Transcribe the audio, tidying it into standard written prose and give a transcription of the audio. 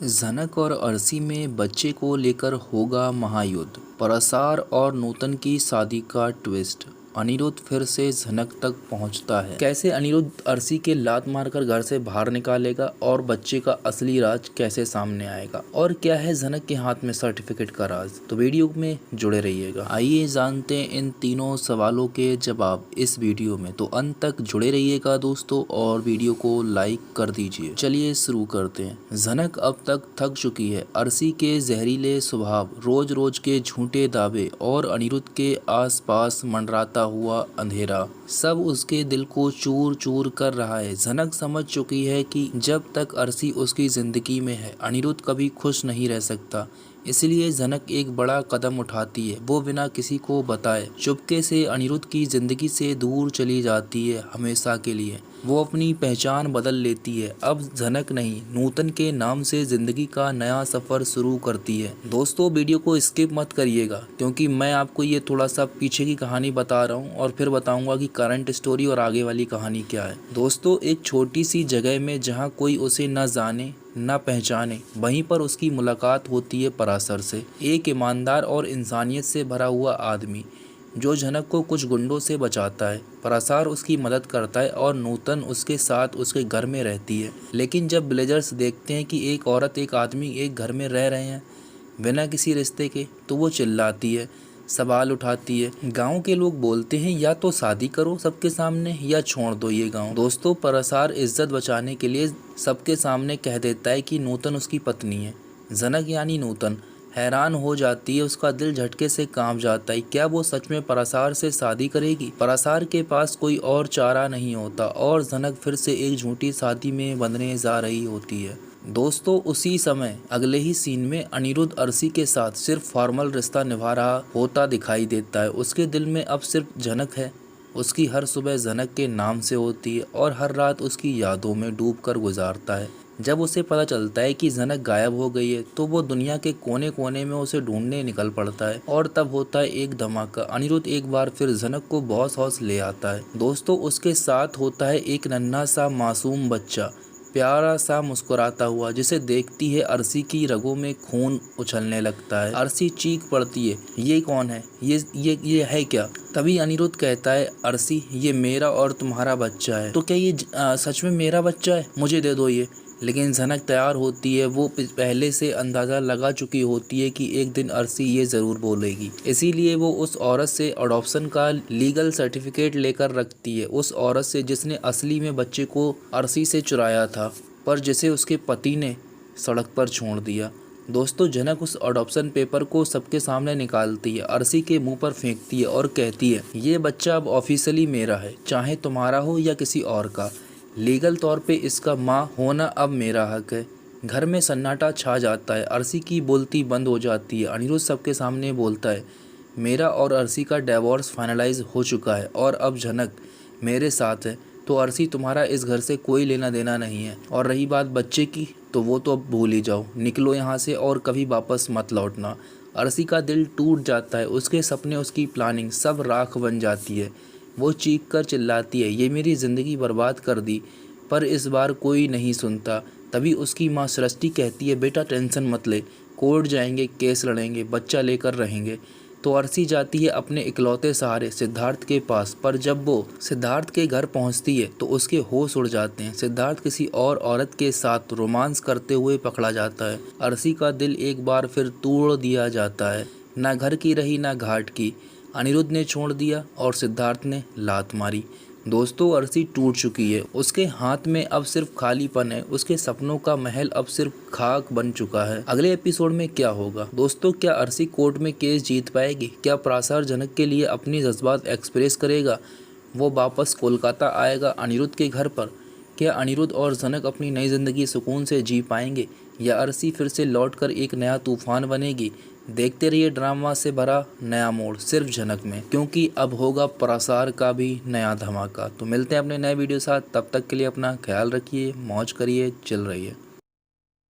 जनक और अरसी में बच्चे को लेकर होगा महायुद्ध। पराशर और नूतन की शादी का ट्विस्ट। अनिरुद्ध फिर से जनक तक पहुंचता है। कैसे अनिरुद्ध अरसी के लात मारकर घर से बाहर निकालेगा और बच्चे का असली राज कैसे सामने आएगा, और क्या है जनक के हाथ में सर्टिफिकेट का राज। तो वीडियो में जुड़े रहिएगा। आइए जानते हैं इन तीनों सवालों के जवाब इस वीडियो में। तो अंत तक जुड़े रहिएगा दोस्तों, और वीडियो को लाइक कर दीजिए। चलिए शुरू करते हैं। जनक अब तक थक चुकी है। अरसी के जहरीले स्वभाव, रोज रोज के झूठे दावे और अनिरुद्ध के आसपास मंडराता हुआ अंधेरा, सब उसके दिल को चूर चूर कर रहा है। जनक समझ चुकी है कि जब तक अरसी उसकी जिंदगी में है, अनिरुद्ध कभी खुश नहीं रह सकता। इसलिए जनक एक बड़ा कदम उठाती है। वो बिना किसी को बताए चुपके से अनिरुद्ध की जिंदगी से दूर चली जाती है, हमेशा के लिए। वो अपनी पहचान बदल लेती है। अब जनक नहीं, नूतन के नाम से जिंदगी का नया सफर शुरू करती है। दोस्तों वीडियो को स्किप मत करिएगा, क्योंकि मैं आपको ये थोड़ा सा पीछे की कहानी बता रहा हूँ और फिर बताऊंगा कि करंट स्टोरी और आगे वाली कहानी क्या है। दोस्तों, एक छोटी सी जगह में जहाँ कोई उसे न जाने न पहचाने, वहीं पर उसकी मुलाकात होती है पराशर से। एक ईमानदार और इंसानियत से भरा हुआ आदमी जो जनक को कुछ गुंडों से बचाता है। पराशर उसकी मदद करता है और नूतन उसके साथ उसके घर में रहती है। लेकिन जब विलेजर्स देखते हैं कि एक औरत एक आदमी एक घर में रह रहे हैं बिना किसी रिश्ते के, तो वो चिल्लाती है, सवाल उठाती है। गांव के लोग बोलते हैं या तो शादी करो सबके सामने या छोड़ दो ये गांव। दोस्तों, पराशर इज्जत बचाने के लिए सबके सामने कह देता है कि नूतन उसकी पत्नी है। जनक यानी नूतन हैरान हो जाती है, उसका दिल झटके से कांप जाता है। क्या वो सच में पराशर से शादी करेगी? पराशर के पास कोई और चारा नहीं होता और जनक फिर से एक झूठी शादी में बंधने जा रही होती है। दोस्तों, उसी समय अगले ही सीन में अनिरुद्ध अरसी के साथ सिर्फ फॉर्मल रिश्ता निभा रहा होता दिखाई देता है। उसके दिल में अब सिर्फ जनक है। उसकी हर सुबह जनक के नाम से होती है और हर रात उसकी यादों में डूबकर गुजारता है। जब उसे पता चलता है कि जनक गायब हो गई है, तो वो दुनिया के कोने कोने में उसे ढूंढने निकल पड़ता है। और तब होता है एक धमाका। अनिरुद्ध एक बार फिर जनक को बहुत हौस ले आता है। दोस्तों, उसके साथ होता है एक नन्हा सा मासूम बच्चा, प्यारा सा मुस्कुराता हुआ, जिसे देखती है अरसी की रगों में खून उछलने लगता है। अरसी चीख पड़ती है, ये कौन है? ये है क्या? तभी अनिरुद्ध कहता है, अरसी ये मेरा और तुम्हारा बच्चा है। तो क्या ये सच में मेरा बच्चा है? मुझे दे दो ये। लेकिन जनक तैयार होती है। वो पहले से अंदाज़ा लगा चुकी होती है कि एक दिन अरसी ये ज़रूर बोलेगी। इसीलिए वो उस औरत से अडॉप्शन का लीगल सर्टिफिकेट लेकर रखती है। उस औरत से जिसने असली में बच्चे को अरसी से चुराया था, पर जिसे उसके पति ने सड़क पर छोड़ दिया। दोस्तों, जनक उस अडॉप्शन पेपर को सबके सामने निकालती है, अरसी के मुंह पर फेंकती है और कहती है, ये बच्चा अब ऑफिशियली मेरा है, चाहे तुम्हारा हो या किसी और का। लीगल तौर पे इसका माँ होना अब मेरा हक है। घर में सन्नाटा छा जाता है। अरसी की बोलती बंद हो जाती है। अनिरुद्ध सबके सामने बोलता है, मेरा और अरसी का डिवोर्स फाइनलाइज हो चुका है और अब जनक मेरे साथ है। तो अरसी, तुम्हारा इस घर से कोई लेना देना नहीं है। और रही बात बच्चे की, तो वो तो अब भूल ही जाओ। निकलो यहाँ से और कभी वापस मत लौटना। अरसी का दिल टूट जाता है। उसके सपने, उसकी प्लानिंग सब राख बन जाती है। वो चीख कर चिल्लाती है, ये मेरी ज़िंदगी बर्बाद कर दी। पर इस बार कोई नहीं सुनता। तभी उसकी माँ सृष्टि कहती है, बेटा टेंशन मत ले, कोर्ट जाएंगे, केस लड़ेंगे, बच्चा लेकर रहेंगे। तो अरसी जाती है अपने इकलौते सहारे सिद्धार्थ के पास। पर जब वो सिद्धार्थ के घर पहुंचती है तो उसके होश उड़ जाते हैं। सिद्धार्थ किसी और औरत के साथ रोमांस करते हुए पकड़ा जाता है। अरसी का दिल एक बार फिर तोड़ दिया जाता है। ना घर की रही ना घाट की। अनिरुद्ध ने छोड़ दिया और सिद्धार्थ ने लात मारी। दोस्तों, अरसी टूट चुकी है। उसके हाथ में अब सिर्फ खालीपन है। उसके सपनों का महल अब सिर्फ खाक बन चुका है। अगले एपिसोड में क्या होगा दोस्तों? क्या अरसी कोर्ट में केस जीत पाएगी? क्या पराशर जनक के लिए अपनी जज्बात एक्सप्रेस करेगा? वो वापस कोलकाता आएगा अनिरुद्ध के घर पर? क्या अनिरुद्ध और जनक अपनी नई जिंदगी सुकून से जी पाएंगे, या अरसी फिर से लौटकर एक नया तूफान बनेगी? देखते रहिए ड्रामा से भरा नया मोड़ सिर्फ जनक में, क्योंकि अब होगा पराशर का भी नया धमाका। तो मिलते हैं अपने नए वीडियो साथ। तब तक के लिए अपना ख्याल रखिए, मौज करिए, चिल रहिए।